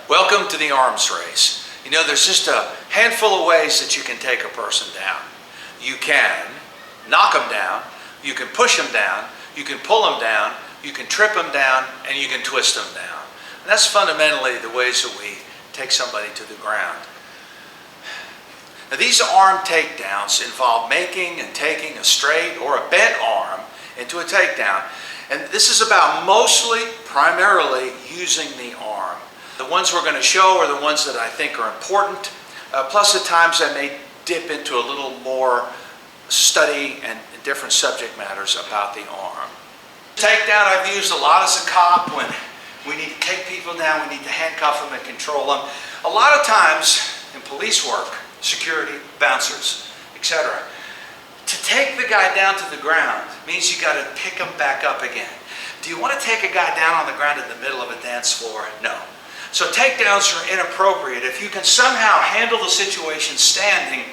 Welcome to the arms race. You know, there's just a handful of ways that you can take a person down. You can knock them down, you can push them down, you can pull them down, you can trip them down, and you can twist them down. And that's fundamentally the ways that we take somebody to the ground. Now, these arm takedowns involve making and taking a straight or a bent arm into a takedown. And this is about primarily using the arm. The ones we're going to show are the ones that I think are important, plus at times I may dip into a little more study and different subject matters about the arm. Takedown I've used a lot as a cop when we need to take people down, we need to handcuff them and control them. A lot of times in police work, security, bouncers, etc. To take the guy down to the ground means you got to pick him back up again. Do you want to take a guy down on the ground in the middle of a dance floor? No. So takedowns are inappropriate. If you can somehow handle the situation standing,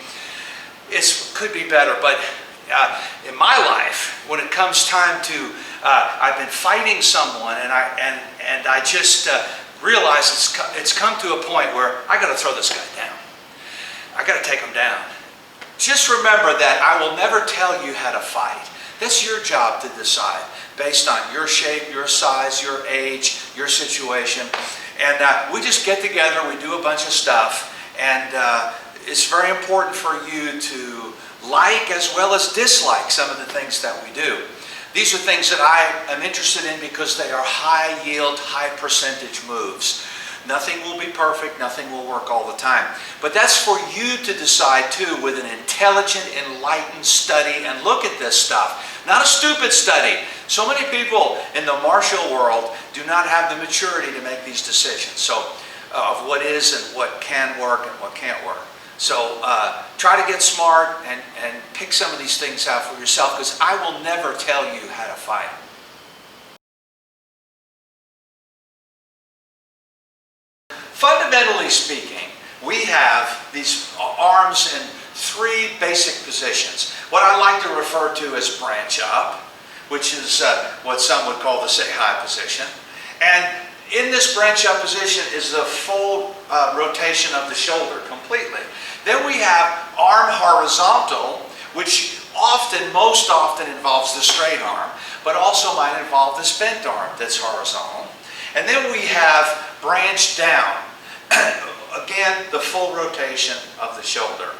it could be better. But in my life, when it comes time to, I've been fighting someone and I just realize it's come to a point where I got to throw this guy down. I got to take him down. Just remember that I will never tell you how to fight. That's your job to decide based on your shape, your size, your age, your situation. And we just get together, we do a bunch of stuff, and it's very important for you to like as well as dislike some of the things that we do. These are things that I am interested in because they are high yield, high percentage moves. Nothing will be perfect, nothing will work all the time. But that's for you to decide too with an intelligent, enlightened study and look at this stuff. Not a stupid study. So many people in the martial world do not have the maturity to make these decisions. So of what is and what can work and what can't work. So try to get smart and pick some of these things out for yourself because I will never tell you how to fight. Fundamentally speaking, we have these arms in three basic positions. What I like to refer to as branch up, which is what some would call the say hi position. And in this branch up position is the full rotation of the shoulder completely. Then we have arm horizontal, which most often involves the straight arm, but also might involve this bent arm that's horizontal. And then we have branch down. Again, the full rotation of the shoulder.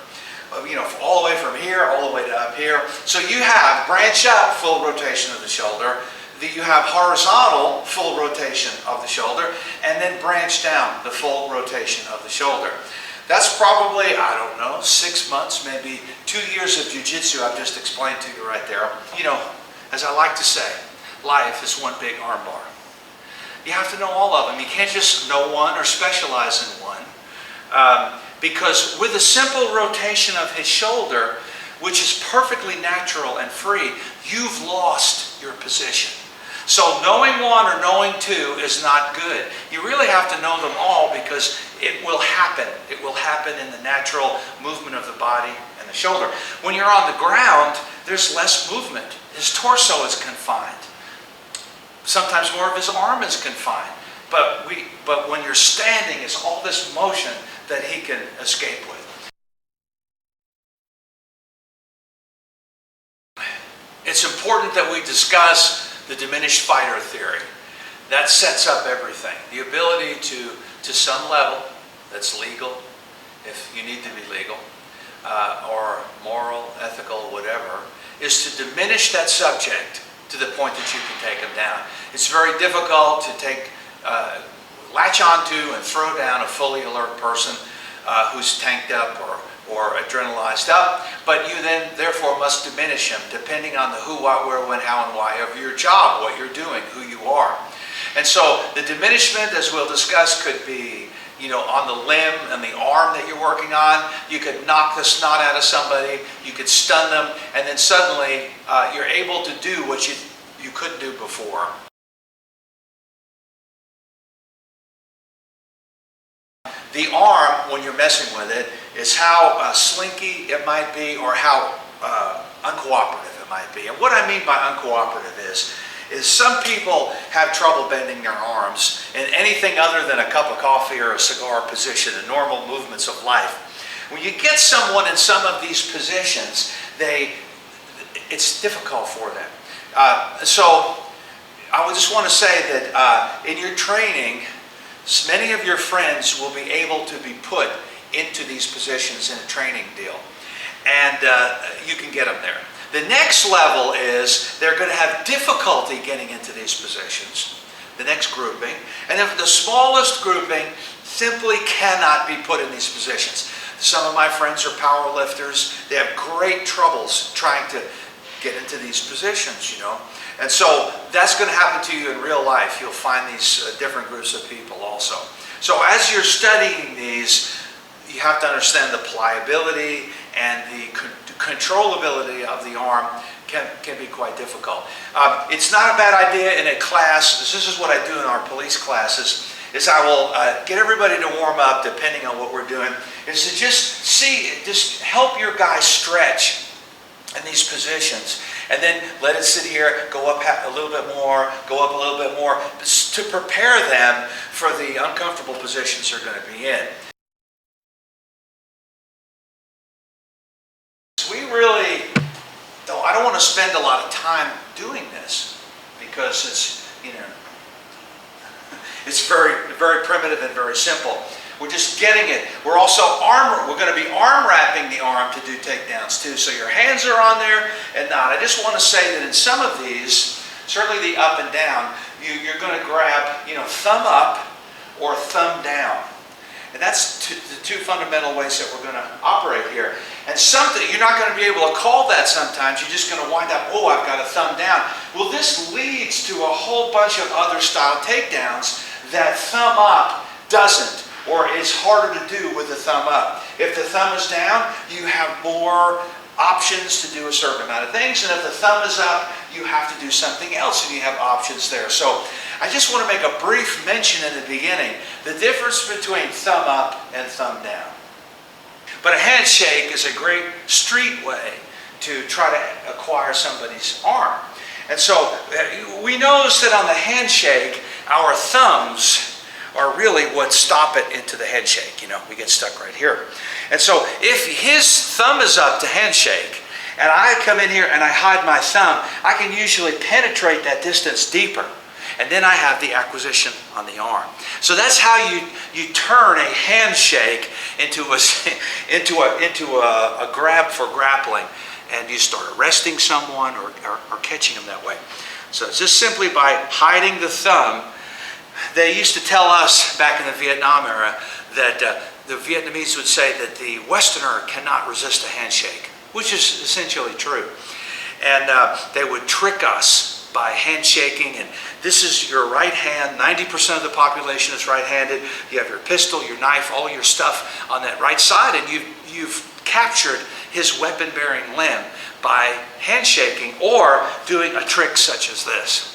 You know, all the way from here, all the way to up here. So you have branch up, full rotation of the shoulder. You have horizontal, full rotation of the shoulder. And then branch down, the full rotation of the shoulder. That's probably, I don't know, 6 months, maybe 2 years of jiu-jitsu I've just explained to you right there. You know, as I like to say, life is one big armbar. You have to know all of them. You can't just know one or specialize in one. Because with a simple rotation of his shoulder, which is perfectly natural and free, you've lost your position. So knowing one or knowing two is not good. You really have to know them all because it will happen. It will happen in the natural movement of the body and the shoulder. When you're on the ground, there's less movement. His torso is confined. Sometimes more of his arm is confined. But when you're standing, it's all this motion that he can escape with. It's important that we discuss the diminished fighter theory. That sets up everything. The ability to some level, that's legal, if you need to be legal, or moral, ethical, whatever, is to diminish that subject to the point that you can take them down. It's very difficult to latch onto and throw down a fully alert person who's tanked up or adrenalized up, but you then therefore must diminish him depending on the who, what, where, when, how, and why of your job, what you're doing, who you are. And so the diminishment, as we'll discuss, could be, you know, on the limb and the arm that you're working on. You could knock the snot out of somebody, you could stun them, and then suddenly you're able to do what you couldn't do before. The arm, when you're messing with it, is how slinky it might be or how uncooperative it might be. And what I mean by uncooperative is is some people have trouble bending their arms in anything other than a cup of coffee or a cigar position, the normal movements of life. When you get someone in some of these positions, it's difficult for them. So I would just want to say that in your training, many of your friends will be able to be put into these positions in a training deal. And you can get them there. The next level is they're going to have difficulty getting into these positions, the next grouping. And then the smallest grouping simply cannot be put in these positions. Some of my friends are power lifters. They have great troubles trying to get into these positions, you know. And so that's going to happen to you in real life. You'll find these different groups of people also. So as you're studying these, you have to understand the pliability and the controllability of the arm can be quite difficult. It's not a bad idea in a class. This is what I do in our police classes, is I will get everybody to warm up depending on what we're doing, is to just help your guy stretch in these positions. And then let it sit here, go up a little bit more, go up a little bit more, to prepare them for the uncomfortable positions they're going to be in. I don't want to spend a lot of time doing this because it's, you know, it's very, very primitive and very simple. We're just getting it. We're also we're going to be arm wrapping the arm to do takedowns too. So your hands are on there and not. I just want to say that in some of these, certainly the up and down, you're going to grab, you know, thumb up or thumb down. And that's the two fundamental ways that we're going to operate here. And something, you're not going to be able to call that sometimes. You're just going to wind up, oh, I've got a thumb down. Well, this leads to a whole bunch of other style takedowns that thumb up doesn't, or is harder to do with the thumb up. If the thumb is down, you have more options to do a certain amount of things. And if the thumb is up, you have to do something else and you have options there. So I just want to make a brief mention in the beginning, the difference between thumb up and thumb down. But a handshake is a great street way to try to acquire somebody's arm. And so we notice that on the handshake, our thumbs are really what stop it into the handshake. You know, we get stuck right here. And so if his thumb is up to handshake, and I come in here and I hide my thumb, I can usually penetrate that distance deeper. And then I have the acquisition on the arm. So that's how you turn a handshake into a grab for grappling, and you start arresting someone or catching them that way. So it's just simply by hiding the thumb. They used to tell us back in the Vietnam era that the Vietnamese would say that the Westerner cannot resist a handshake, which is essentially true. And they would trick us by handshaking, and this is your right hand. 90% of the population is right-handed. You have your pistol, your knife, all your stuff on that right side, and you've captured his weapon-bearing limb by handshaking or doing a trick such as this.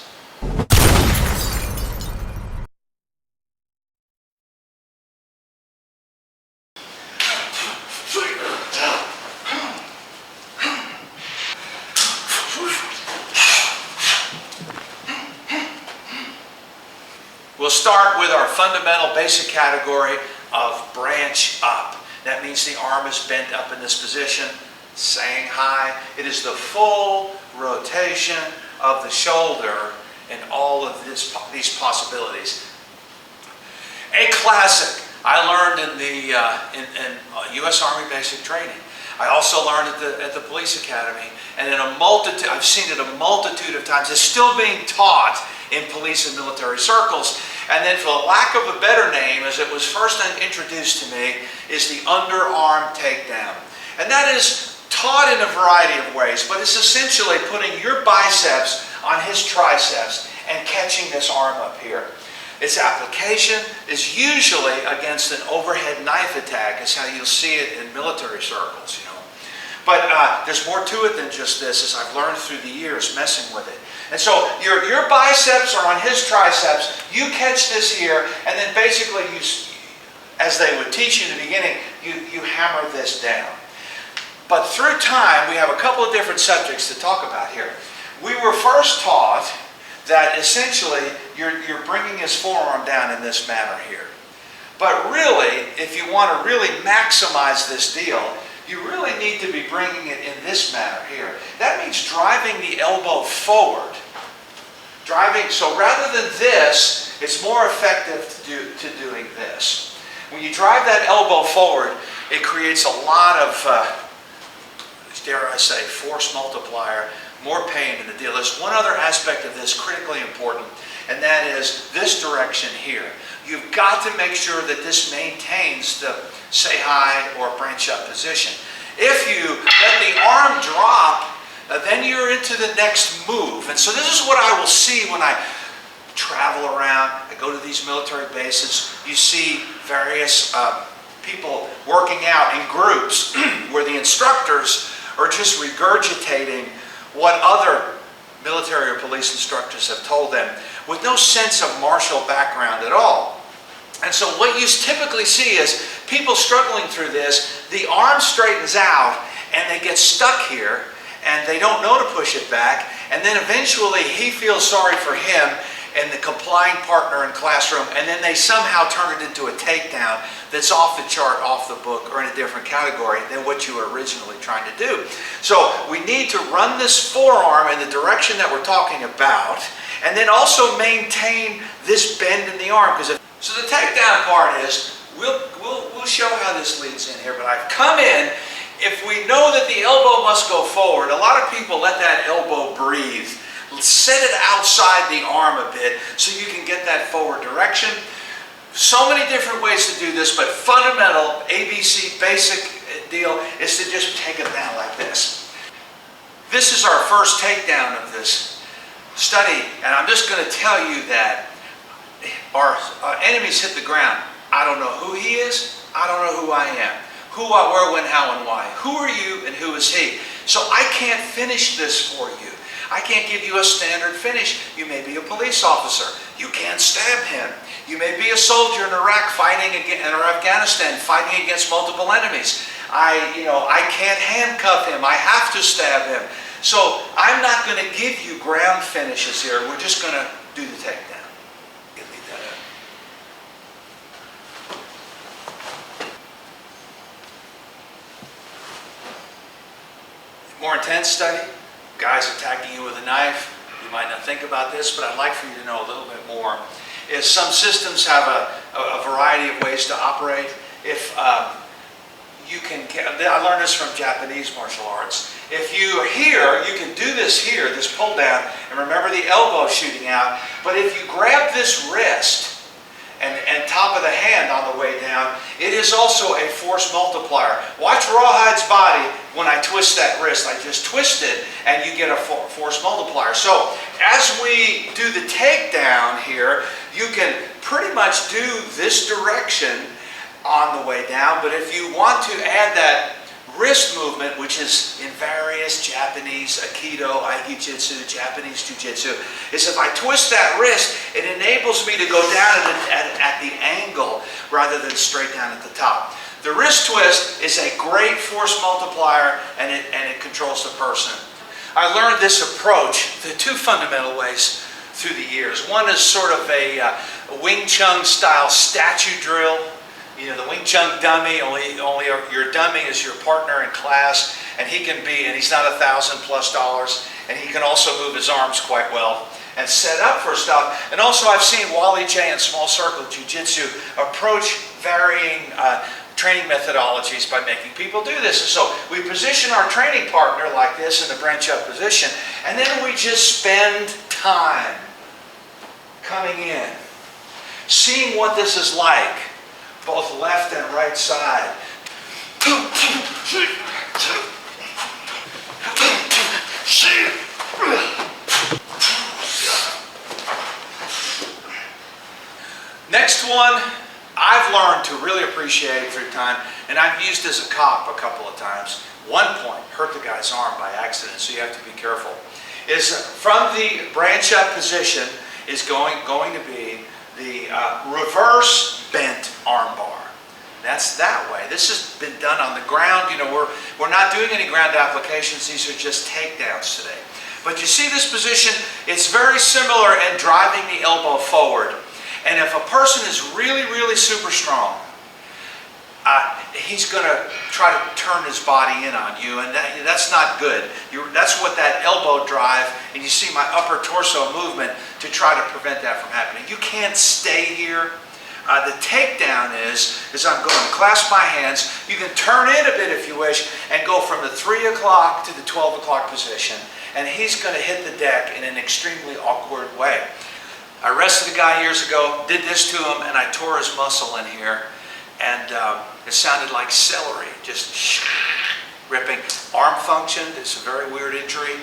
We'll start with our fundamental basic category of branch up. That means the arm is bent up in this position, saying hi. It is the full rotation of the shoulder and all of these possibilities. A classic I learned in the U.S. Army basic training. I also learned at the police academy, and in a multitude, I've seen it a multitude of times. It's still being taught in police and military circles. And then, for lack of a better name, as it was first introduced to me, is the underarm takedown. And that is taught in a variety of ways, but it's essentially putting your biceps on his triceps and catching this arm up here. Its application is usually against an overhead knife attack, is how you'll see it in military circles, you know. But there's more to it than just this, as I've learned through the years messing with it. And so your biceps are on his triceps, you catch this here, and then basically, as they would teach you in the beginning, you hammer this down. But through time, we have a couple of different subjects to talk about here. We were first taught that essentially you're bringing his forearm down in this manner here. But really, if you want to really maximize this deal, you really need to be bringing it in this manner here. That means driving the elbow forward. So rather than this, it's more effective to doing this. When you drive that elbow forward, it creates a lot of, dare I say, force multiplier, more pain in the deal. There's one other aspect of this critically important, and that is this direction here. You've got to make sure that this maintains the say hi or branch up position. If you let the arm drop, then you're into the next move. And so this is what I will see when I travel around. I go to these military bases. You see various people working out in groups where the instructors are just regurgitating what other military or police instructors have told them with no sense of martial background at all. And so what you typically see is people struggling through this, the arm straightens out and they get stuck here and they don't know to push it back, and then eventually he feels sorry for him and the complying partner in classroom, and then they somehow turn it into a takedown that's off the chart, off the book, or in a different category than what you were originally trying to do. So we need to run this forearm in the direction that we're talking about, and then also maintain this bend in the arm. So the takedown part is, we'll show how this leads in here, but I've come in. If we know that the elbow must go forward, a lot of people let that elbow breathe. Set it outside the arm a bit so you can get that forward direction. So many different ways to do this, but fundamental, ABC, basic deal is to just take it down like this. This is our first takedown of this study, and I'm just going to tell you that our enemies hit the ground. I don't know who he is. I don't know who I am. Who, what, where, when, how, and why. Who are you and who is he? So I can't finish this for you. I can't give you a standard finish. You may be a police officer. You can't stab him. You may be a soldier in Iraq fighting against, or Afghanistan fighting against multiple enemies. I can't handcuff him. I have to stab him. So I'm not going to give you ground finishes here. We're just going to do the takedown. Give me that. More intense study. Guys attacking you with a knife. You might not think about this, but I'd like for you to know a little bit more. Is some systems have a variety of ways to operate. If you can, I learned this from Japanese martial arts. If you're here, you can do this here, this pull down, and remember the elbow shooting out. But if you grab this wrist and top of the hand on the way down, it is also a force multiplier. Watch Rawhide's body when I twist that wrist. I just twist it and you get a force multiplier. So as we do the takedown here, you can pretty much do this direction on the way down, but if you want to add that wrist movement, which is in various Japanese Aikido, Aiki-Jitsu, Japanese Jiu-Jitsu, is if I twist that wrist, it enables me to go down at the angle rather than straight down at the top. The wrist twist is a great force multiplier, and it controls the person. I learned this approach the two fundamental ways through the years. One is sort of a Wing Chun style statue drill. You know, the Wing Chun dummy, only your dummy is your partner in class, and he's not $1,000+, and he can also move his arms quite well and set up for stuff. And also I've seen Wally J and Small Circle Jujitsu approach varying training methodologies by making people do this. And so we position our training partner like this in the branch up position, and then we just spend time coming in, seeing what this is like, both left and right side. Next one, I've learned to really appreciate through time, and I've used as a cop a couple of times. One point, hurt the guy's arm by accident, so you have to be careful. Is from the branch up position is going to be the reverse bent arm bar. That's that way. This has been done on the ground. You know, we're not doing any ground applications. These are just takedowns today. But you see this position, it's very similar in driving the elbow forward. And if a person is really, really super strong, he's going to try to turn his body in on you, and that's not good. That's what that elbow drive, and you see my upper torso movement to try to prevent that from happening. You can't stay here. The takedown is I'm going to clasp my hands. You can turn in a bit if you wish and go from the 3 o'clock to the 12 o'clock position, and he's going to hit the deck in an extremely awkward way. I arrested a guy years ago, did this to him, and I tore his muscle in here, and it sounded like celery, just ripping. Arm functioned. It's a very weird injury.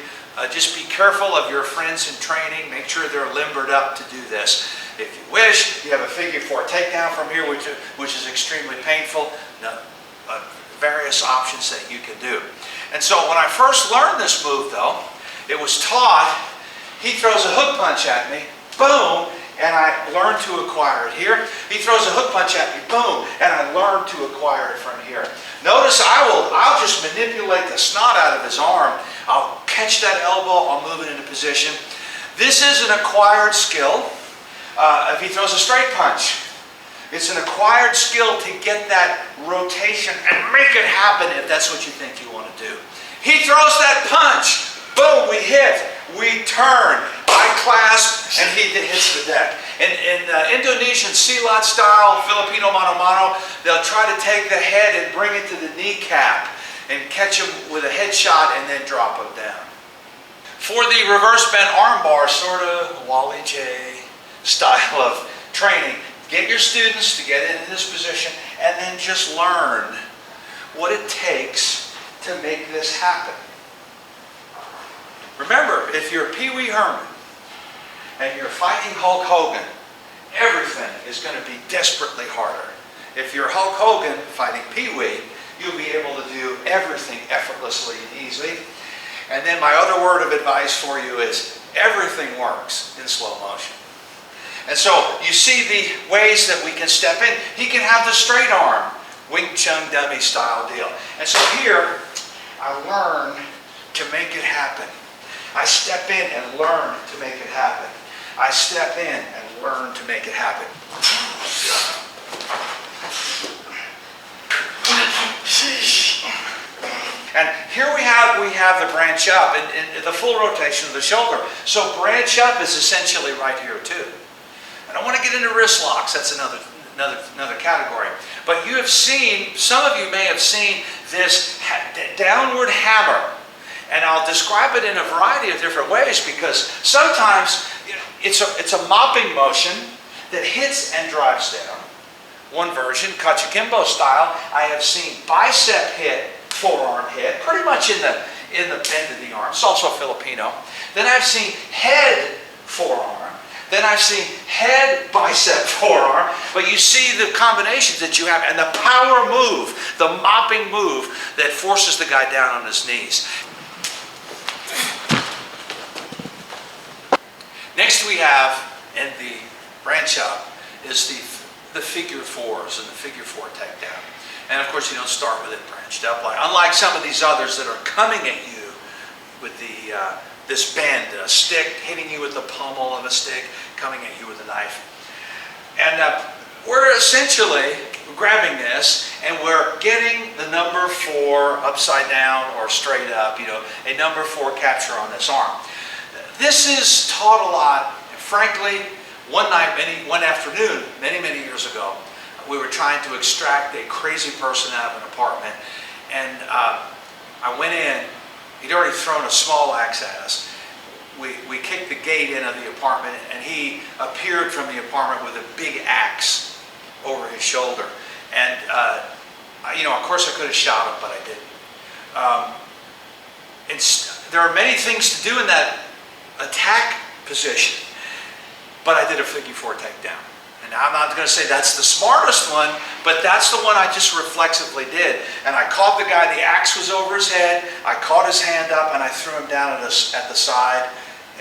Just be careful of your friends in training. Make sure they're limbered up to do this. If you wish, you have a figure 4 takedown from here, which is extremely painful. Various options that you can do. And so when I first learned this move, though, it was taught. He throws a hook punch at me, boom, and I learned to acquire it here. He throws a hook punch at me, boom, and I learned to acquire it from here. Notice I'll just manipulate the snot out of his arm. I'll catch that elbow, I'll move it into position. This is an acquired skill. If he throws a straight punch, it's an acquired skill to get that rotation and make it happen if that's what you think you want to do. He throws that punch, boom, we hit, we turn, I clasp, and he hits the deck. In Indonesian silat style, Filipino mano-mano, they'll try to take the head and bring it to the kneecap and catch him with a headshot and then drop him down. For the reverse bend armbar, sort of Wally J style of training, get your students to get into this position and then just learn what it takes to make this happen. Remember, if you're Pee Wee Herman and you're fighting Hulk Hogan, everything is going to be desperately harder. If you're Hulk Hogan fighting Pee Wee, you'll be able to do everything effortlessly and easily. And then my other word of advice for you is everything works in slow motion. And so you see the ways that we can step in. He can have the straight arm, Wing Chun dummy style deal. And so here, I learn to make it happen. I step in and learn to make it happen. I step in and learn to make it happen. And here we have the branch up and the full rotation of the shoulder. So branch up is essentially right here too. I don't want to get into wrist locks. That's another category. But you have seen, some of you may have seen this downward hammer. And I'll describe it in a variety of different ways because sometimes it's a mopping motion that hits and drives down. One version, Kachikimbo style, I have seen bicep hit, forearm hit, pretty much in the bend of the arm. It's also Filipino. Then I've seen head forearm. Then I've seen head, bicep, forearm. But you see the combinations that you have and the power move, the mopping move that forces the guy down on his knees. Next we have, in the branch up, is the figure 4s and the figure 4 takedown. And of course you don't start with it branched up. Unlike some of these others that are coming at you with this bend, a stick hitting you with the pommel of a stick, coming at you with a knife. And we're essentially grabbing this and we're getting the number 4 upside down or straight up, a number 4 capture on this arm. This is taught a lot. Frankly, one afternoon, many years ago, we were trying to extract a crazy person out of an apartment. And I went in, he'd already thrown a small axe at us. We kicked the gate in of the apartment and he appeared from the apartment with a big axe over his shoulder. And, of course I could have shot him, but I didn't. There are many things to do in that attack position, but I did a figure 4 takedown. And I'm not going to say that's the smartest one, but that's the one I just reflexively did. And I caught the guy, the axe was over his head, I caught his hand up and I threw him down at the side,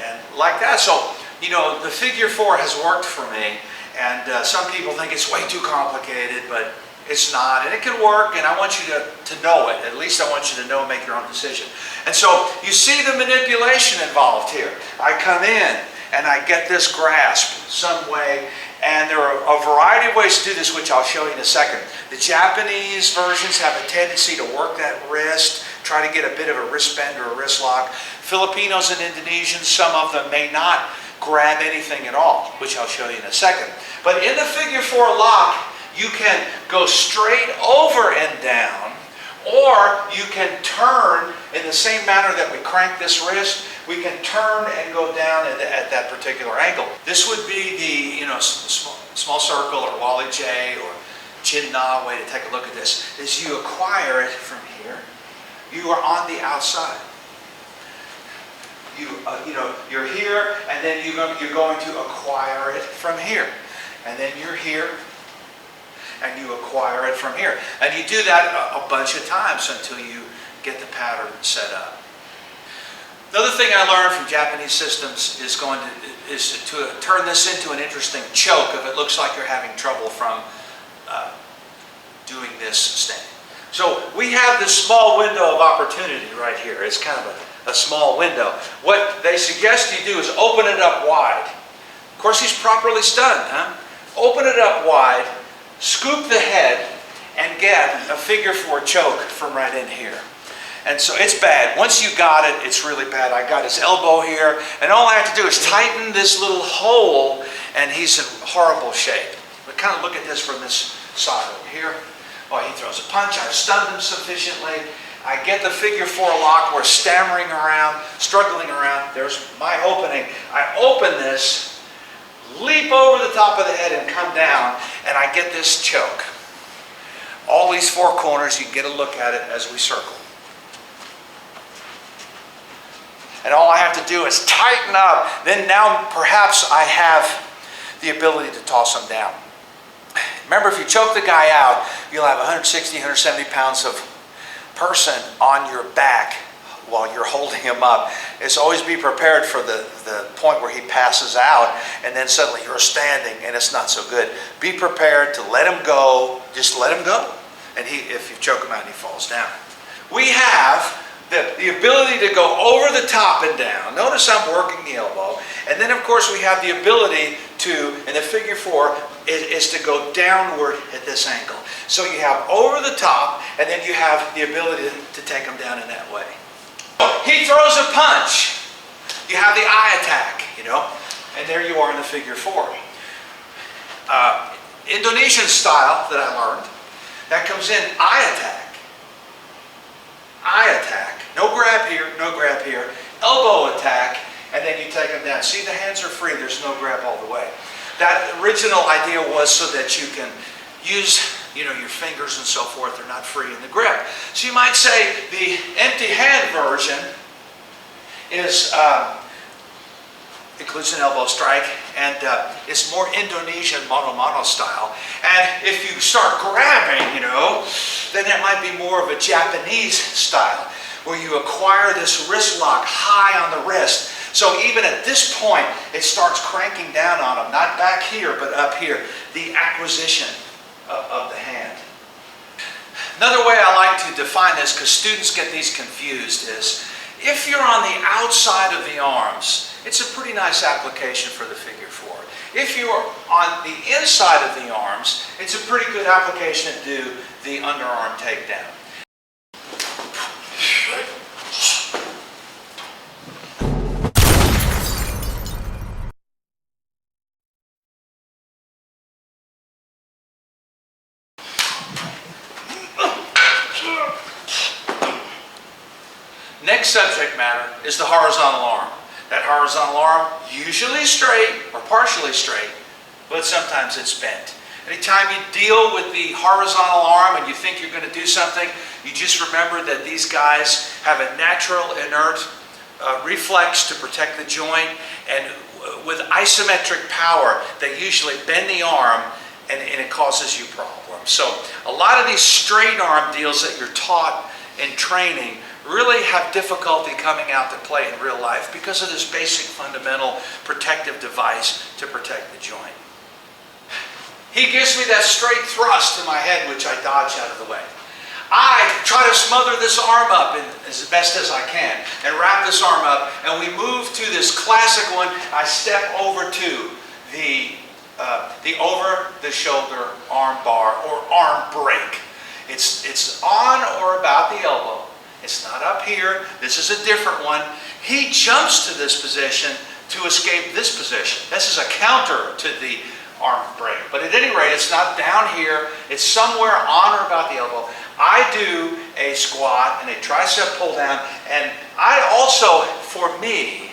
and like that. So, the figure 4 has worked for me, and some people think it's way too complicated, but It's not, and it can work, and I want you to know it. At least I want you to know and make your own decision. And so you see the manipulation involved here. I come in and I get this grasp some way, and there are a variety of ways to do this, which I'll show you in a second. The Japanese versions have a tendency to work that wrist, try to get a bit of a wrist bend or a wrist lock. Filipinos and Indonesians, some of them may not grab anything at all, which I'll show you in a second. But in the figure 4 lock, you can go straight over and down, or you can turn in the same manner that we crank this wrist. We can turn and go down at that particular angle. This would be the small circle or Wally J or Chin Na way to take a look at this. Is you acquire it from here. You are on the outside. You're here, and then you're going to acquire it from here, and then you're here, and you acquire it from here. And you do that a bunch of times until you get the pattern set up. The other thing I learned from Japanese systems is to turn this into an interesting choke if it looks like you're having trouble from doing this standing. So we have this small window of opportunity right here. It's kind of a small window. What they suggest you do is open it up wide. Of course, he's properly stunned, huh? Open it up wide, scoop the head, and get a figure 4 choke from right in here. And so it's bad. Once you got it, it's really bad. I got his elbow here, and all I have to do is tighten this little hole, and he's in horrible shape. But kind of look at this from this side over here. Oh, he throws a punch. I've stunned him sufficiently. I get the figure 4 lock. We're stammering around, struggling around. There's my opening. I open this, leap over the top of the head and come down, and I get this choke. All these 4 corners, you can get a look at it as we circle. And all I have to do is tighten up. Then now perhaps I have the ability to toss him down. Remember, if you choke the guy out, you'll have 160, 170 pounds of person on your back while you're holding him up. It's always be prepared for the point where he passes out, and then suddenly you're standing and it's not so good. Be prepared to let him go. Just let him go. And if you choke him out, he falls down. We have the ability to go over the top and down. Notice I'm working the elbow. And then, of course, we have the ability to, in the figure 4, is to go downward at this angle. So you have over the top, and then you have the ability to take him down in that way. He throws a punch. You have the eye attack, and there you are in the figure 4. Indonesian style that I learned, that comes in eye attack. Eye attack. No grab here, no grab here. Elbow attack, and then you take them down. See, the hands are free. There's no grab all the way. That original idea was so that you can use, your fingers and so forth. They're not free in the grip. So you might say the empty hand version is includes an elbow strike, and it's more Indonesian mano-mano style. And if you start grabbing, then that might be more of a Japanese style, where you acquire this wrist lock high on the wrist. So even at this point, it starts cranking down on them, not back here, but up here, the acquisition of the hand. Another way I like to define this, because students get these confused, is if you're on the outside of the arms, it's a pretty nice application for the figure 4. If you're on the inside of the arms, it's a pretty good application to do the underarm takedown. Next subject matter is the horizontal arm. That horizontal arm, usually straight or partially straight, but sometimes it's bent. Anytime you deal with the horizontal arm and you think you're going to do something, you just remember that these guys have a natural inert reflex to protect the joint, and with isometric power, they usually bend the arm and it causes you problems. So a lot of these straight arm deals that you're taught in training really have difficulty coming out to play in real life because of this basic fundamental protective device to protect the joint. He gives me that straight thrust to my head, which I smother this arm up as best as I can and wrap this arm up, and we move to this classic one. I step over to the over-the-shoulder arm bar or arm break. It's on or about the elbow. It's not up here. This is a different one. He jumps to this position to escape this position. This is a counter to the arm break. But at any rate, it's not down here. It's somewhere on or about the elbow. I do a squat and a tricep pull down, and I also, for me,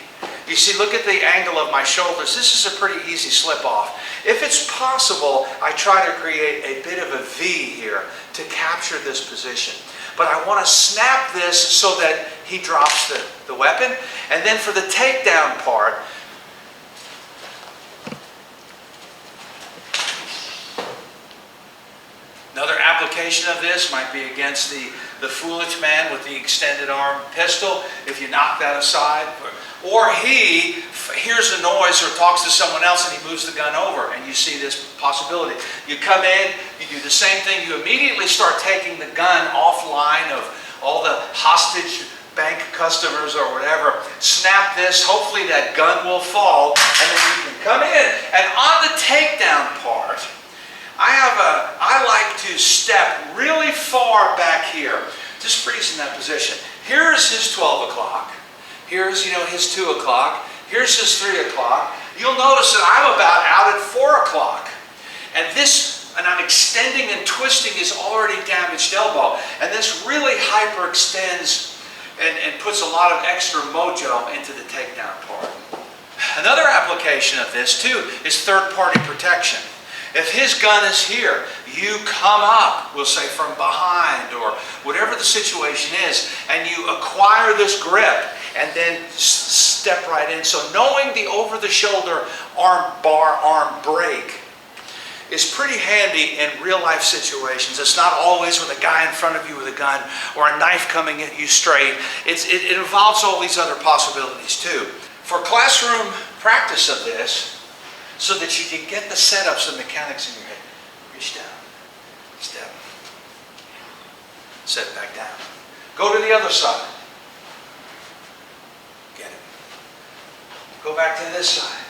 you see, look at the angle of my shoulders. This is a pretty easy slip off. If it's possible, I try to create a bit of a V here to capture this position. But I want to snap this so that he drops the weapon. And then for the takedown part, another application of this might be against the foolish man with the extended arm pistol. If you knock that aside, or he hears a noise or talks to someone else and he moves the gun over, and you see this possibility. You come in, you do the same thing. You immediately start taking the gun offline of all the hostage bank customers or whatever. Snap this. Hopefully that gun will fall, and then you can come in. And on the takedown part, I like to step really far back here. Just freeze in that position. Here's his 12 o'clock. Here's, his 2 o'clock. Here's his 3 o'clock. You'll notice that I'm about out at 4 o'clock. And I'm extending and twisting his already damaged elbow. And this really hyperextends and puts a lot of extra mojo into the takedown part. Another application of this, too, is third-party protection. If his gun is here, you come up, we'll say from behind or whatever the situation is, and you acquire this grip and then step right in. So knowing the over-the-shoulder arm bar, arm break is pretty handy in real-life situations. It's not always with a guy in front of you with a gun or a knife coming at you straight. It involves all these other possibilities too. For classroom practice of this, so that you can get the setups and mechanics in your head. Reach down, step, set back down. Go to the other side. Get it. Go back to this side.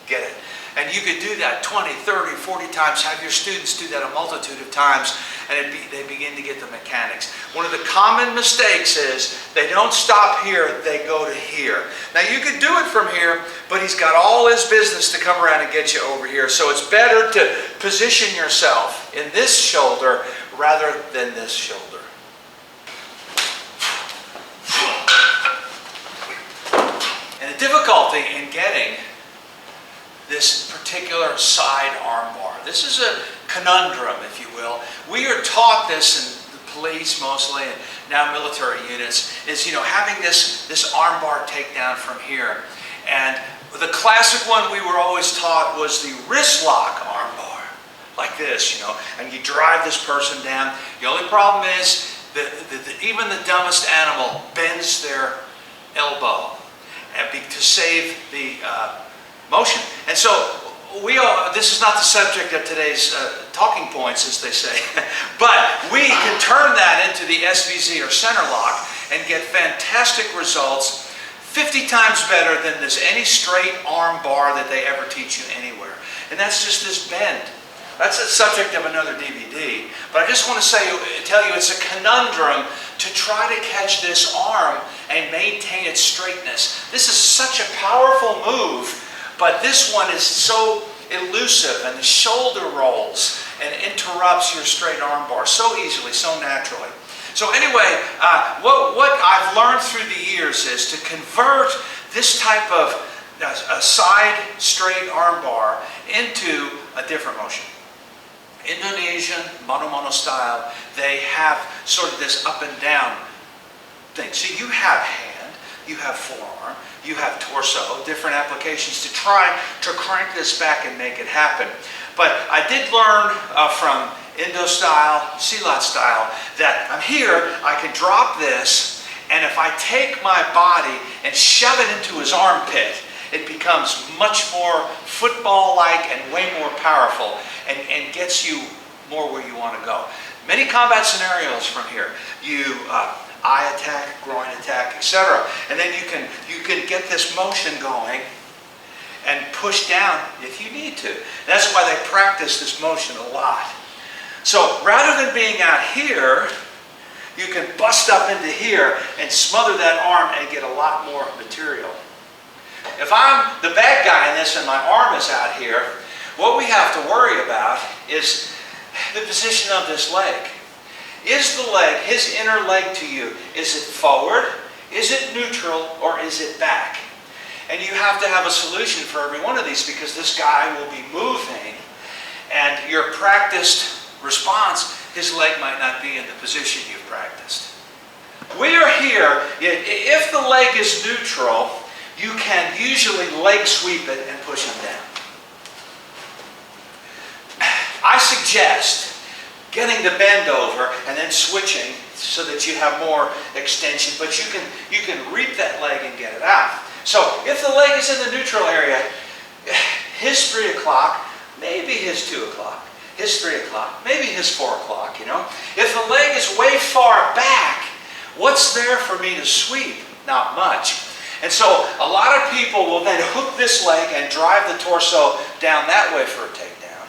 Get it. And you could do that 20, 30, 40 times. Have your students do that a multitude of times, and they begin to get the mechanics. One of the common mistakes is they don't stop here, they go to here. Now you could do it from here, but he's got all his business to come around and get you over here. So it's better to position yourself in this shoulder rather than this shoulder. And the difficulty in getting this particular side arm bar. This is a conundrum, if you will. We are taught this in the police mostly, and now military units, is having this arm bar takedown from here. And the classic one we were always taught was the wrist lock arm bar, like this, and you drive this person down. The only problem is that even the dumbest animal bends their elbow to save the motion. And so this is not the subject of today's talking points, as they say, but we can turn that into the SVZ or center lock and get fantastic results, 50 times better than any straight arm bar that they ever teach you anywhere. And that's just this bend. That's the subject of another DVD. But I just want to tell you it's a conundrum to try to catch this arm and maintain its straightness. This is such a powerful move, but this one is so elusive, and the shoulder rolls and interrupts your straight arm bar so easily, so naturally. So anyway, what I've learned through the years is to convert this type of a side straight arm bar into a different motion. Indonesian, mono style, they have sort of this up and down thing. So you have hand, you have forearm, you have torso, different applications to try to crank this back and make it happen. But I did learn from Indo style, Silat style, that I'm here, I can drop this, and if I take my body and shove it into his armpit, it becomes much more football-like and way more powerful, and gets you more where you want to go. Many combat scenarios from here. You eye attack, groin attack, etc. And then you can get this motion going and push down if you need to. That's why they practice this motion a lot. So rather than being out here, you can bust up into here and smother that arm and get a lot more material. If I'm the bad guy in this and my arm is out here, what we have to worry about is the position of this leg. Is the leg, his inner leg to you, is it forward, is it neutral, or is it back? And you have to have a solution for every one of these because this guy will be moving and your practiced response, his leg might not be in the position you've practiced. We are here, if the leg is neutral, you can usually leg sweep it and push him down. I suggest getting the bend over and then switching so that you have more extension, but you can reap that leg and get it out. So if the leg is in the neutral area, his 3 o'clock, maybe his 2 o'clock, his 3 o'clock, maybe his 4 o'clock, you know. If the leg is way far back, what's there for me to sweep? Not much. And so a lot of people will then hook this leg and drive the torso down that way for a takedown.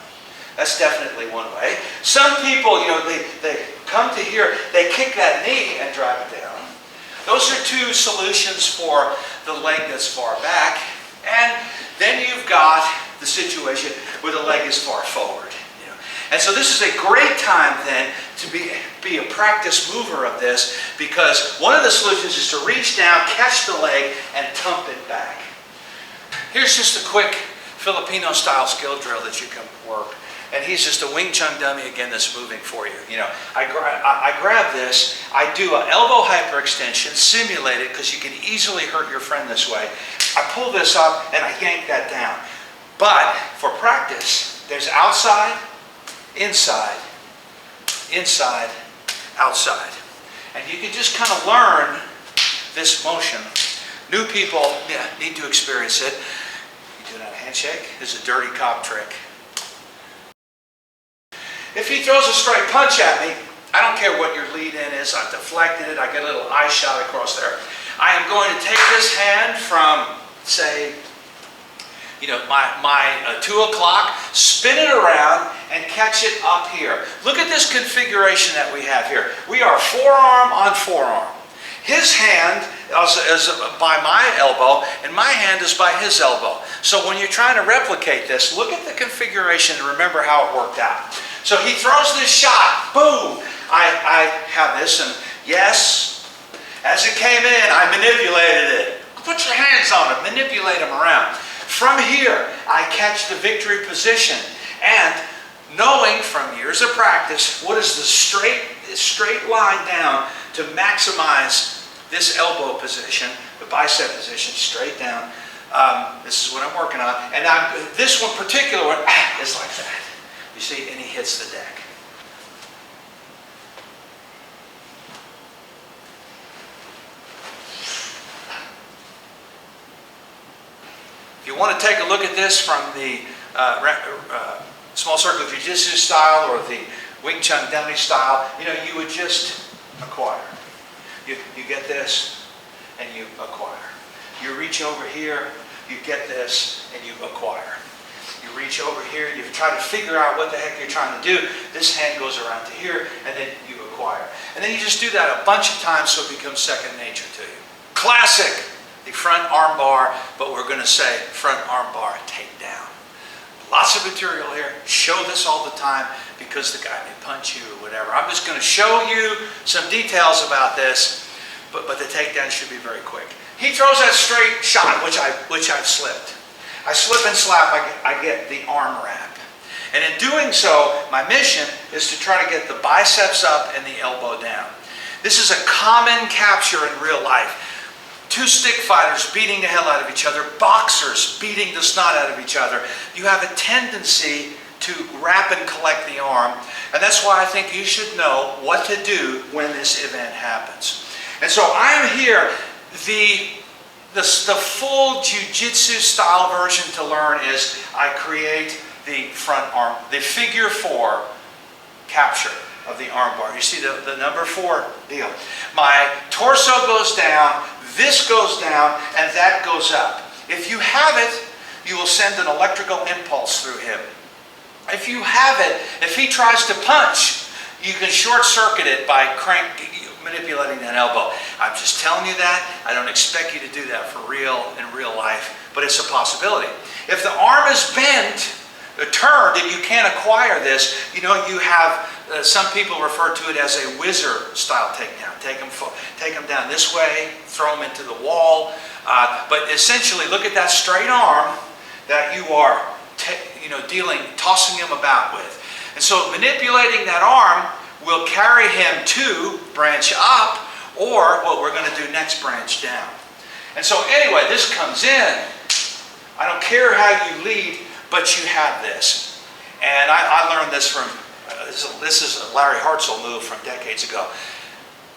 That's definitely one way. Some people, you know, they come to here, they kick that knee and drive it down. Those are two solutions for the leg that's far back. And then you've got the situation where the leg is far forward. You know. And so this is a great time then to be a practice mover of this, because one of the solutions is to reach down, catch the leg, and thump it back. Here's just a quick Filipino style skill drill that you can work. And he's just a Wing Chun dummy again that's moving for you. You know, I grab this, I do an elbow hyperextension, simulate it because you can easily hurt your friend this way. I pull this up and I yank that down. But for practice, there's outside, inside, inside, outside. And you can just kind of learn this motion. New people need to experience it. You do that handshake. This is a dirty cop trick. If he throws a straight punch at me, I don't care what your lead in is, I've deflected it, I get a little eye shot across there. I am going to take this hand from, say, you know, my 2 o'clock, spin it around and catch it up here. Look at this configuration that we have here. We are forearm on forearm. His hand is by my elbow and my hand is by his elbow. So when you're trying to replicate this, look at the configuration and remember how it worked out. So he throws this shot, boom, I have this, and yes, as it came in, I manipulated it. Put your hands on it, manipulate them around. From here, I catch the victory position, and knowing from years of practice, what is the straight line down to maximize this elbow position, the bicep position, straight down. This is what I'm working on, and this one particular one is like that. You see, and he hits the deck. If you want to take a look at this from the small circle Jiu-Jitsu style or the Wing Chun dummy style, you know, you would just acquire. You get this and you acquire. You reach over here, you get this and you acquire. You reach over here, you try to figure out what the heck you're trying to do. This hand goes around to here, and then you acquire. And then you just do that a bunch of times so it becomes second nature to you. Classic, the front arm bar, but we're going to say front arm bar takedown. Lots of material here. Show this all the time because the guy may punch you or whatever. I'm just going to show you some details about this, but the takedown should be very quick. He throws that straight shot, which I've slipped. I slip and slap, I get the arm wrap. And in doing so, my mission is to try to get the biceps up and the elbow down. This is a common capture in real life. Two stick fighters beating the hell out of each other, boxers beating the snot out of each other. You have a tendency to wrap and collect the arm, and that's why I think you should know what to do when this event happens. And so I'm here, the full Jiu-Jitsu style version to learn is I create the front arm, the figure 4 capture of the arm bar. You see the number 4 deal. My torso goes down, this goes down, and that goes up. If you have it, you will send an electrical impulse through him. If you have it, if he tries to punch, you can short circuit it by manipulating that elbow. I'm just telling you that. I don't expect you to do that for real in real life, but it's a possibility. If the arm is bent, turned, and you can't acquire this, you know, you have, some people refer to it as a whizzer style takedown. Take them down this way, throw them into the wall, but essentially look at that straight arm that you are tossing him about with. And so manipulating that arm will carry him to branch up, or what we're going to do next, branch down. And so anyway, this comes in. I don't care how you lead, but you have this. And I learned this from, this is a Larry Hartzell move from decades ago.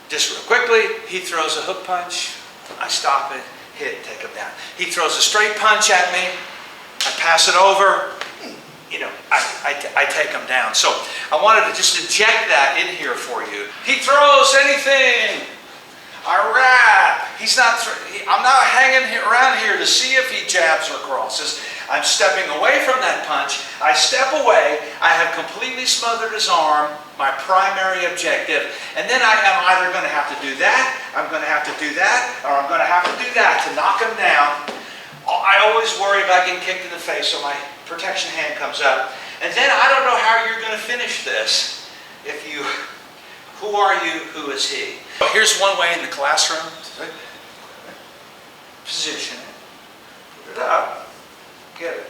Just real quickly, he throws a hook punch, I stop it, hit, take him down. He throws a straight punch at me, I pass it over, you know, I take him down. So I wanted to just inject that in here for you. He throws anything, I wrap. I'm not hanging around here to see if he jabs or crosses. I'm stepping away from that punch. I step away. I have completely smothered his arm, my primary objective, and then I am either going to have to do that, I'm going to have to do that, or I'm going to have to do that to knock him down. I always worry about getting kicked in the face, so my protection hand comes up. And then I don't know how you're going to finish this. Who are you? Who is he? Here's one way in the classroom. Position it. Put it up. Get it.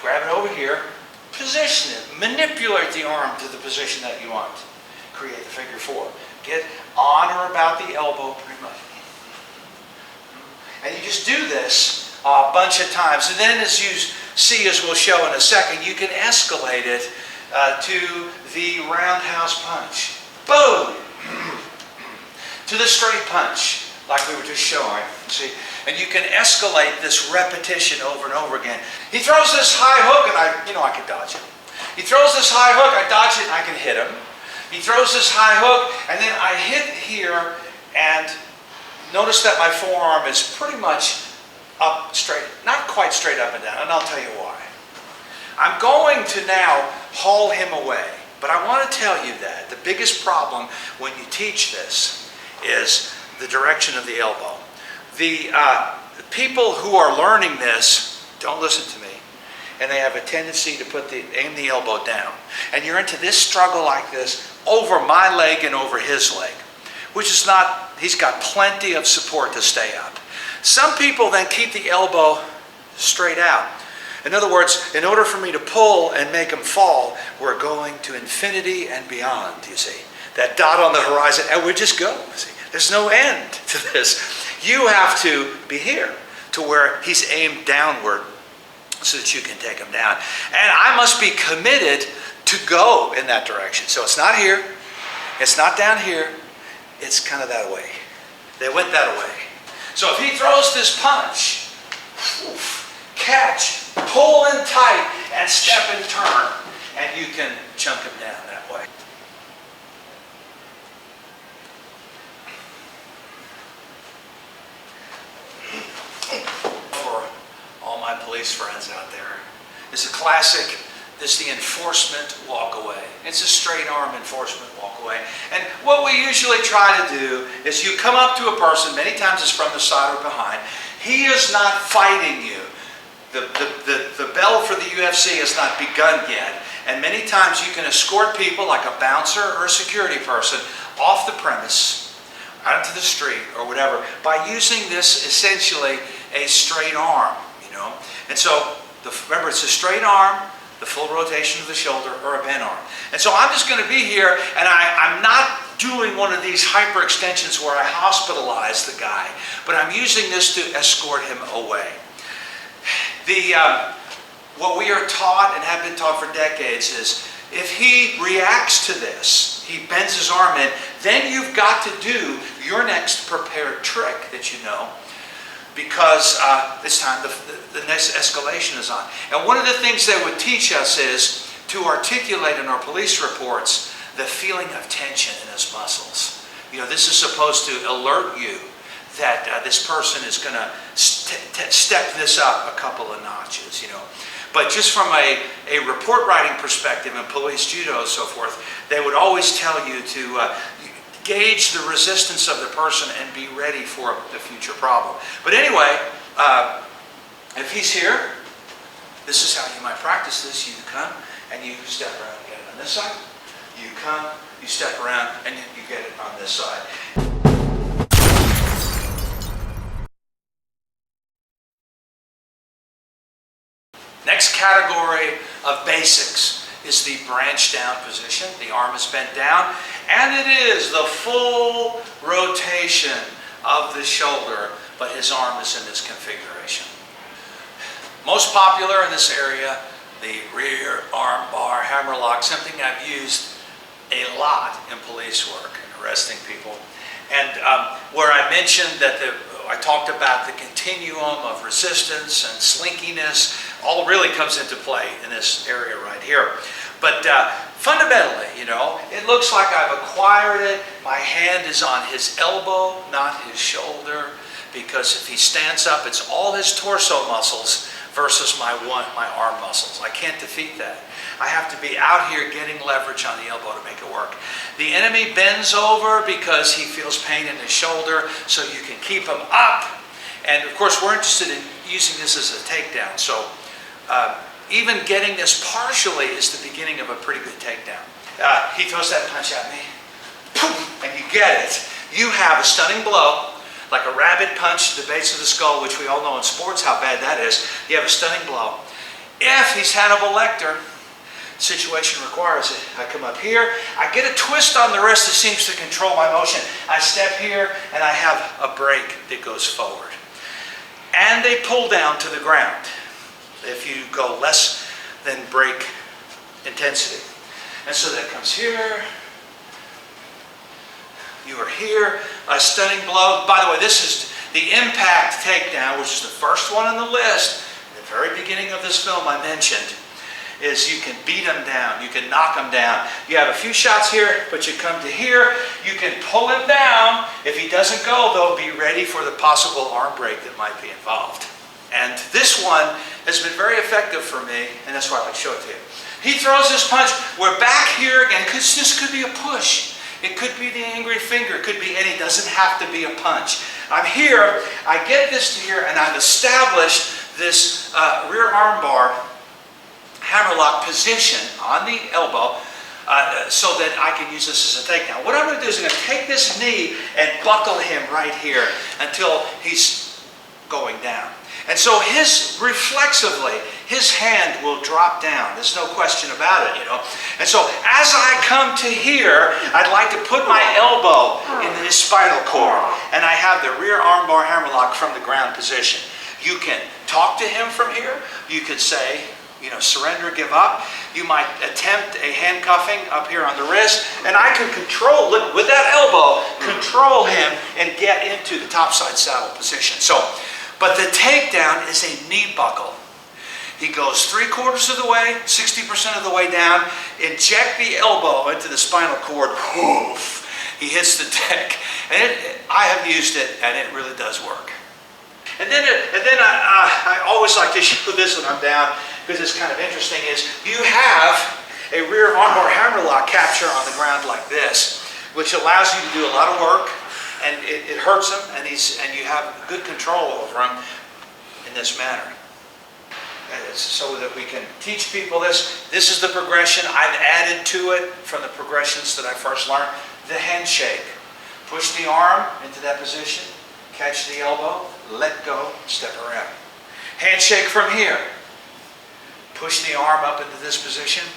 Grab it over here. Position it. Manipulate the arm to the position that you want. Create the figure 4. Get on or about the elbow pretty much. And you just do this a bunch of times. And then as you see, as we'll show in a second, you can escalate it to the roundhouse punch. Boom! To the straight punch, like we were just showing. See? And you can escalate this repetition over and over again. He throws this high hook, and I can dodge it. He throws this high hook, I dodge it, and I can hit him. He throws this high hook, and then I hit here, and notice that my forearm is pretty much up straight, not quite straight up and down, and I'll tell you why. I'm going to now haul him away, but I want to tell you that the biggest problem when you teach this is the direction of the elbow. The people who are learning this don't listen to me, and they have a tendency to aim the elbow down. And you're into this struggle like this over my leg and over his leg, which is not, he's got plenty of support to stay up. Some people then keep the elbow straight out. In other words, in order for me to pull and make him fall, we're going to infinity and beyond, you see. That dot on the horizon, and we just go. See? There's no end to this. You have to be here to where he's aimed downward so that you can take him down. And I must be committed to go in that direction. So it's not here, it's not down here, it's kind of that way. They went that way. So if he throws this punch, catch, pull in tight, and step and turn, and you can chunk him down that way. For all my police friends out there, it's a classic. This is the enforcement walk away. It's a straight arm enforcement walk away. And what we usually try to do is you come up to a person, many times it's from the side or behind. He is not fighting you. The bell for the UFC has not begun yet. And many times you can escort people like a bouncer or a security person off the premise, out into the street or whatever, by using this essentially a straight arm, you know. And so, remember, it's a straight arm, the full rotation of the shoulder, or a bent arm. And so I'm just going to be here, and I'm not doing one of these hyperextensions where I hospitalize the guy, but I'm using this to escort him away. What we are taught and have been taught for decades is if he reacts to this, he bends his arm in, then you've got to do your next prepared trick that you know, because this time the next escalation is on. And one of the things they would teach us is to articulate in our police reports the feeling of tension in his muscles. You know, this is supposed to alert you that this person is going to step this up a couple of notches, you know. But just from a report writing perspective in police judo and so forth, they would always tell you to gauge the resistance of the person and be ready for the future problem. But anyway, if he's here, this is how you might practice this. You come and you step around and get it on this side. You come, you step around, and you get it on this side. Next category of basics is the branch down position. The arm is bent down, and it is the full rotation of the shoulder, but his arm is in this configuration. Most popular in this area, the rear arm bar hammerlock, something I've used a lot in police work and arresting people. And where I mentioned that I talked about the continuum of resistance and slinkiness, all really comes into play in this area right here. But fundamentally, you know, it looks like I've acquired it. My hand is on his elbow, not his shoulder, because if he stands up, it's all his torso muscles versus my arm muscles. I can't defeat that. I have to be out here getting leverage on the elbow to make it work. The enemy bends over because he feels pain in his shoulder, so you can keep him up. And of course, we're interested in using this as a takedown. So even getting this partially is the beginning of a pretty good takedown. He throws that punch at me, and you get it. You have a stunning blow, like a rabbit punch to the base of the skull, which we all know in sports how bad that is. You have a stunning blow. If he's Hannibal Lecter, situation requires it. I come up here, I get a twist on the wrist that seems to control my motion. I step here, and I have a break that goes forward. And they pull down to the ground if you go less than break intensity. And so that comes here. You are here, a stunning blow. By the way, this is the impact takedown, which is the first one on the list. At the very beginning of this film I mentioned, is you can beat him down, you can knock him down. You have a few shots here, but you come to here, you can pull him down. If he doesn't go, though, be ready for the possible arm break that might be involved. And this one has been very effective for me, and that's why I like to show it to you. He throws this punch, we're back here again, because this could be a push. It could be the angry finger, it could be any, it doesn't have to be a punch. I'm here, I get this to here, and I've established this rear arm bar hammerlock position on the elbow so that I can use this as a takedown. What I'm going to do is I'm going to take this knee and buckle him right here until he's going down. And so reflexively, his hand will drop down. There's no question about it, you know. And so as I come to here, I'd like to put my elbow in his spinal cord. And I have the rear arm bar hammerlock from the ground position. You can talk to him from here. You could say, you know, surrender, give up. You might attempt a handcuffing up here on the wrist, and I can control, with that elbow, control him and get into the topside saddle position. So, but the takedown is a knee buckle. He goes 3/4 of the way, 60% of the way down, inject the elbow into the spinal cord, whoof, he hits the deck. And I have used it, and it really does work. And then I always like to show this when I'm down, because it's kind of interesting, is you have a rear armbar hammerlock capture on the ground like this, which allows you to do a lot of work, and it hurts him, and you have good control over him in this manner. So that we can teach people this. This is the progression. I've added to it from the progressions that I first learned. The handshake. Push the arm into that position, catch the elbow, let go, step around. Handshake from here. Push the arm up into this position.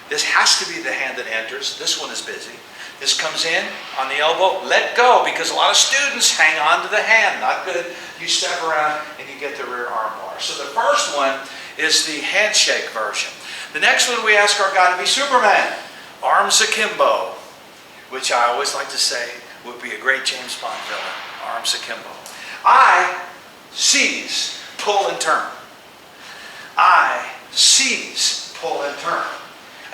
This has to be the hand that enters. This one is busy. This comes in on the elbow, let go, because a lot of students hang on to the hand. Not good. You step around and you get the rear arm bar. So the first one is the handshake version. The next one we ask our guy to be Superman. Arms akimbo, which I always like to say would be a great James Bond villain. Arms akimbo. I seize, pull and turn. I seize, pull and turn.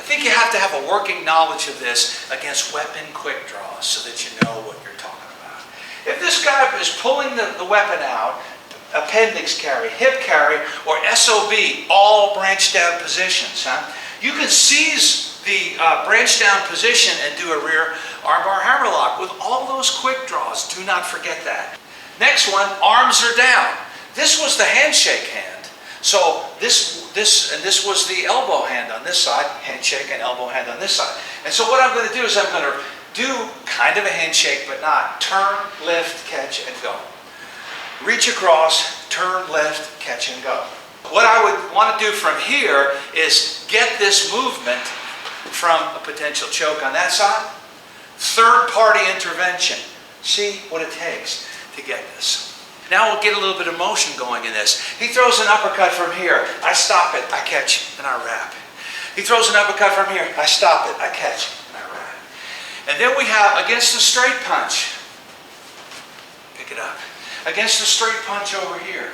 I think you have to have a working knowledge of this against weapon quick draws so that you know what you're talking about. If this guy is pulling the weapon out, appendix carry, hip carry, or SOB, all branch down positions, you can seize the branch down position and do a rear armbar hammerlock with all those quick draws. Do not forget that. Next one, arms are down. This was the handshake hand. So this was the elbow hand on this side, handshake and elbow hand on this side. And so what I'm going to do is I'm going to do kind of a handshake, but not. Turn, lift, catch, and go. Reach across, turn, lift, catch, and go. What I would want to do from here is get this movement from a potential choke on that side. Third-party intervention. See what it takes to get this. Now we'll get a little bit of motion going in this. He throws an uppercut from here. I stop it, I catch, and I wrap. He throws an uppercut from here. I stop it, I catch, and I wrap. And then we have against the straight punch. Pick it up. Against the straight punch over here.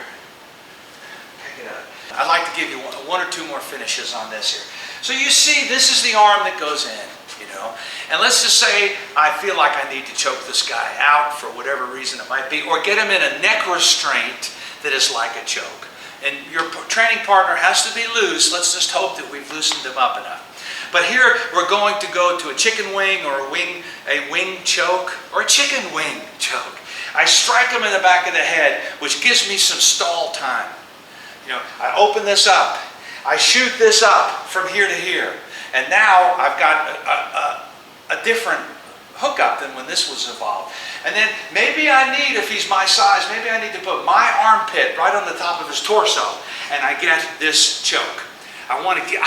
Pick it up. I'd like to give you one or two more finishes on this here. So you see, this is the arm that goes in, you know. And let's just say I feel like I need to choke this guy out for whatever reason it might be, or get him in a neck restraint that is like a choke. And your training partner has to be loose. Let's just hope that we've loosened him up enough. But here we're going to go to a chicken wing or a wing choke or a chicken wing choke. I strike him in the back of the head, which gives me some stall time. You know, I open this up. I shoot this up from here to here. And now I've got a different hookup than when this was involved. And then maybe I need, if he's my size, maybe I need to put my armpit right on the top of his torso. And I get this choke. I want to get,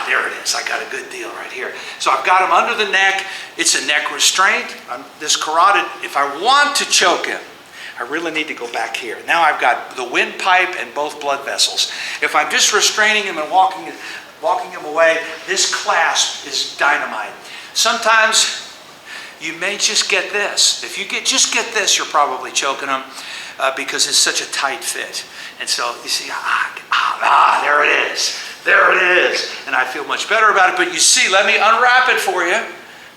there it is. I got a good deal right here. So I've got him under the neck. It's a neck restraint. This carotid, if I want to choke him, I really need to go back here. Now I've got the windpipe and both blood vessels. If I'm just restraining him and walking him away, this clasp is dynamite. Sometimes you may just get this. If you just get this, you're probably choking him because it's such a tight fit. And so you see, there it is. There it is. And I feel much better about it. But you see, let me unwrap it for you.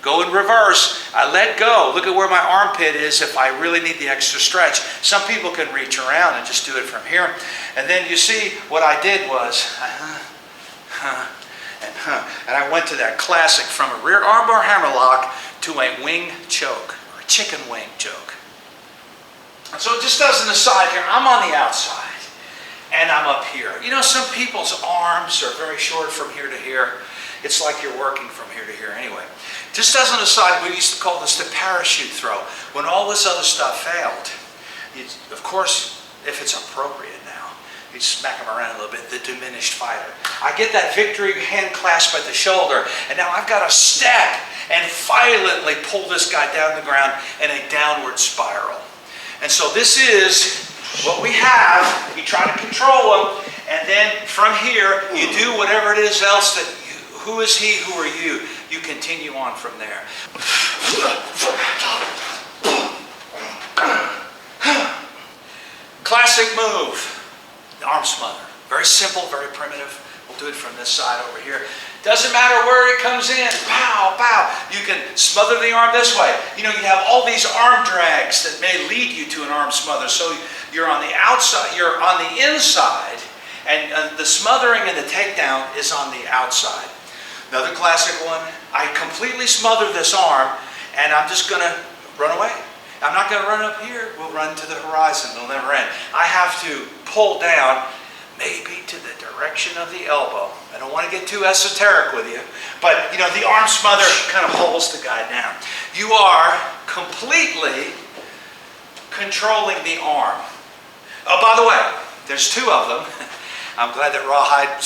Go in reverse. I let go. Look at where my armpit is if I really need the extra stretch. Some people can reach around and just do it from here. And then you see what I did was, and I went to that classic from a rear armbar hammerlock to a wing choke, or a chicken wing choke. And so just as an aside here, I'm on the outside. And I'm up here. You know, some people's arms are very short from here to here. It's like you're working from here to here anyway. Just as an aside, we used to call this the parachute throw. When all this other stuff failed, of course, if it's appropriate now, you smack them around a little bit, the diminished fighter. I get that victory hand clasp at the shoulder, and now I've got to step and violently pull this guy down the ground in a downward spiral. And so this is what we have. You try to control him, and then from here, you do whatever it is else that who is he, who are you? You continue on from there. Classic move, the arm smother. Very simple, very primitive. We'll do it from this side over here. Doesn't matter where it comes in. Pow, pow. You can smother the arm this way. You know, you have all these arm drags that may lead you to an arm smother. So you're on the outside, you're on the inside, and the smothering and the takedown is on the outside. Another classic one, I completely smother this arm, and I'm just going to run away. I'm not going to run up here. We'll run to the horizon. It'll never end. I have to pull down, maybe to the direction of the elbow. I don't want to get too esoteric with you, but you know, the arm smother kind of holds the guy down. You are completely controlling the arm. Oh, by the way, there's two of them. I'm glad that Rawhide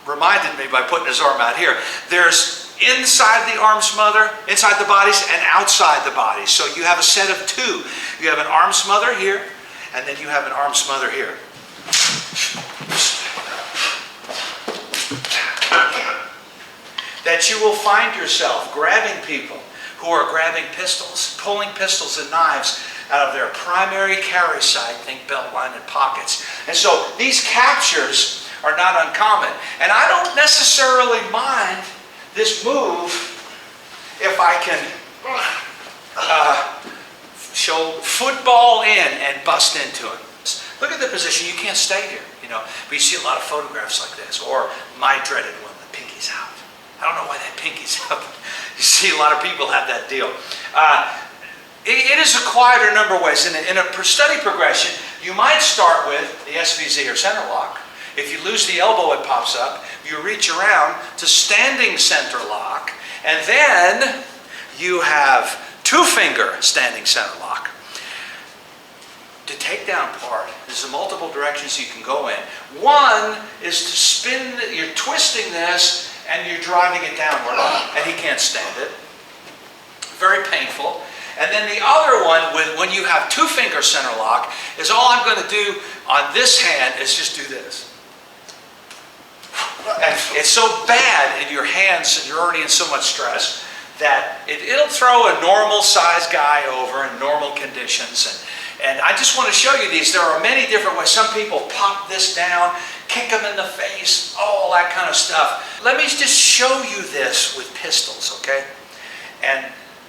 reminded me by putting his arm out here. There's inside the arm smother, inside the bodies, and outside the bodies. So you have a set of two. You have an arm smother here, and then you have an arm smother here. That you will find yourself grabbing people who are grabbing pistols, pulling pistols and knives out of their primary carry site, think belt line and pockets. And so these captures are not uncommon. And I don't necessarily mind this move, if I can show football in and bust into it. Look at the position. You can't stay here, you know. But you see a lot of photographs like this, or my dreaded one, the pinky's out. I don't know why that pinky's up. You see a lot of people have that deal. It is acquired a number of ways. In a study progression, you might start with the SVZ or center lock. If you lose the elbow, it pops up. You reach around to standing center lock, and then you have two-finger standing center lock. The takedown part, there's multiple directions you can go in. One is to spin, you're twisting this, and you're driving it downward, and he can't stand it. Very painful. And then the other one, when you have two-finger center lock, is all I'm going to do on this hand is just do this. And it's so bad in your hands, and you're already in so much stress, that it'll throw a normal-sized guy over in normal conditions. And I just want to show you these. There are many different ways. Some people pop this down, kick them in the face, all that kind of stuff. Let me just show you this with pistols, okay? And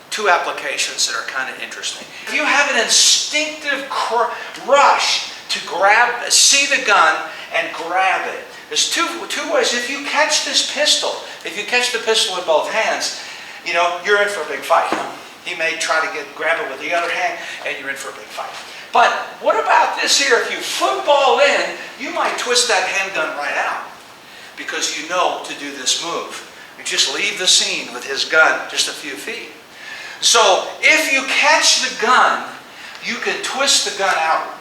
two applications that are kind of interesting. If you have an instinctive rush to grab, see the gun and grab it, there's two ways. If you catch this pistol, if you catch the pistol in both hands, you know, you're in for a big fight. He may try to grab it with the other hand, and you're in for a big fight. But what about this here? If you football in, you might twist that handgun right out because you know to do this move. You just leave the scene with his gun just a few feet. So if you catch the gun, you can twist the gun out.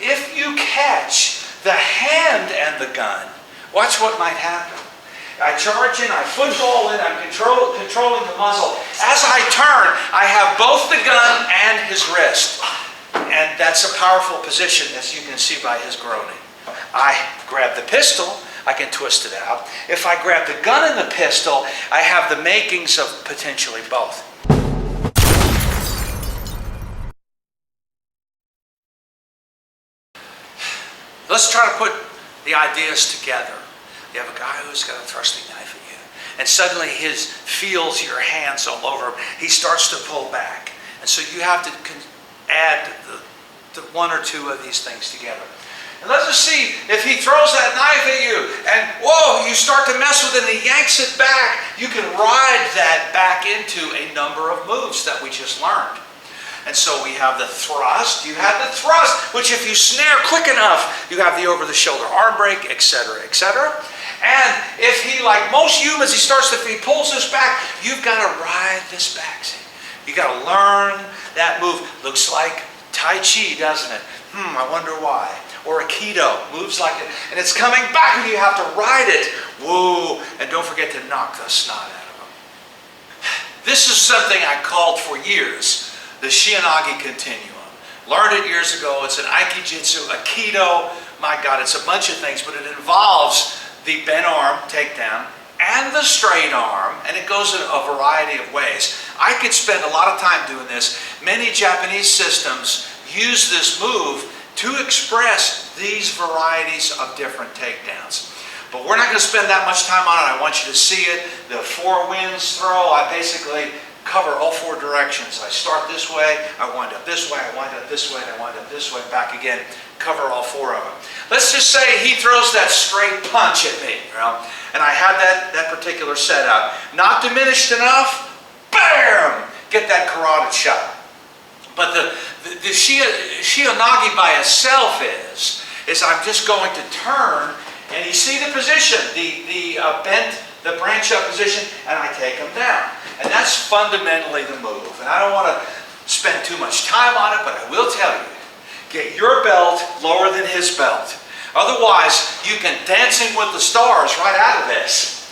If you catch the hand and the gun, watch what might happen. I charge in, I football in, I'm controlling the muzzle. As I turn, I have both the gun and his wrist. And that's a powerful position, as you can see by his groaning. I grab the pistol, I can twist it out. If I grab the gun and the pistol, I have the makings of potentially both. Let's try to put the ideas together. You have a guy who's got a thrusting knife at you, and suddenly he feels your hands all over him. He starts to pull back. And so you have to add the one or two of these things together. And let's just see if he throws that knife at you, and whoa, you start to mess with it, and he yanks it back. You can ride that back into a number of moves that we just learned. And so we have the thrust, you have the thrust, which if you snare quick enough, you have the over-the-shoulder arm break, etc., etc. And if he, like most humans, he pulls this back, you've got to ride this back. See? You got to learn that move. Looks like Tai Chi, doesn't it? I wonder why. Or Aikido, moves like it, and it's coming back and you have to ride it. Whoa, and don't forget to knock the snot out of him. This is something I called for years, the Shianagi Continuum. Learned it years ago. It's an Aiki-Jitsu, Aikido. My God, it's a bunch of things, but it involves the bent arm takedown and the straight arm, and it goes in a variety of ways. I could spend a lot of time doing this. Many Japanese systems use this move to express these varieties of different takedowns. But we're not going to spend that much time on it. I want you to see it. The four winds throw, I basically cover all four directions. I start this way, I wind up this way, I wind up this way, and I wind up this way, back again, cover all four of them. Let's just say he throws that straight punch at me, you know, and I have that particular setup. Not diminished enough, bam! Get that carotid shot. But the Shianagi by itself is I'm just going to turn, and you see the position, the branch up position, and I take them down. And that's fundamentally the move. And I don't want to spend too much time on it, but I will tell you, get your belt lower than his belt. Otherwise, you can dancing with the stars right out of this.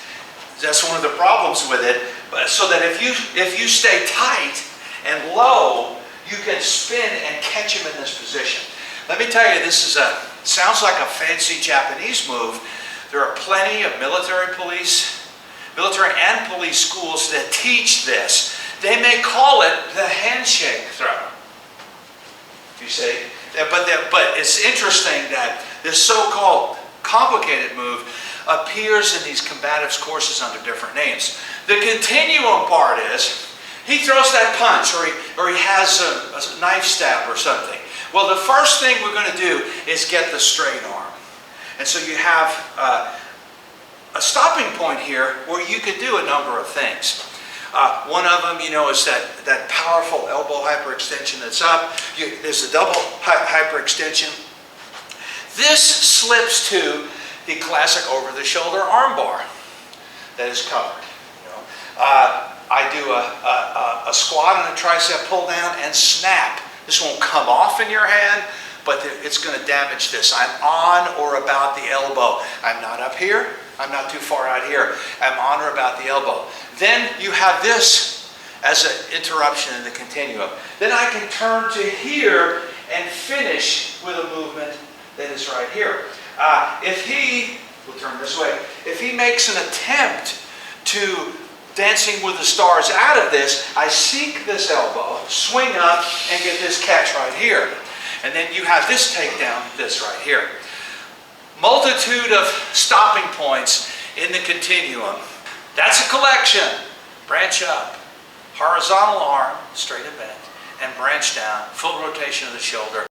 That's one of the problems with it. But so that if you stay tight and low, you can spin and catch him in this position. Let me tell you, this sounds like a fancy Japanese move. There are plenty of military and police schools that teach this. They may call it the handshake throw. You see? But it's interesting that this so-called complicated move appears in these combatives courses under different names. The continuum part is, he throws that punch, or he has a knife stab or something. Well, the first thing we're going to do is get the straight arm. And so you have a stopping point here where you could do a number of things. One of them, you know, is that powerful elbow hyperextension that's up. There's a double hyperextension. This slips to the classic over-the-shoulder armbar that is covered. You know, I do a squat and a tricep pull down and snap. This won't come off in your hand, but it's going to damage this. I'm on or about the elbow. I'm not up here. I'm not too far out here. I'm on or about the elbow. Then you have this as an interruption in the continuum. Then I can turn to here and finish with a movement that is right here. We'll turn this way. If he makes an attempt to Dancing with the Stars out of this, I seek this elbow, swing up, and get this catch right here. And then you have this takedown, this right here. Multitude of stopping points in the continuum. That's a collection. Branch up, horizontal arm, straight and bent, and branch down, full rotation of the shoulder.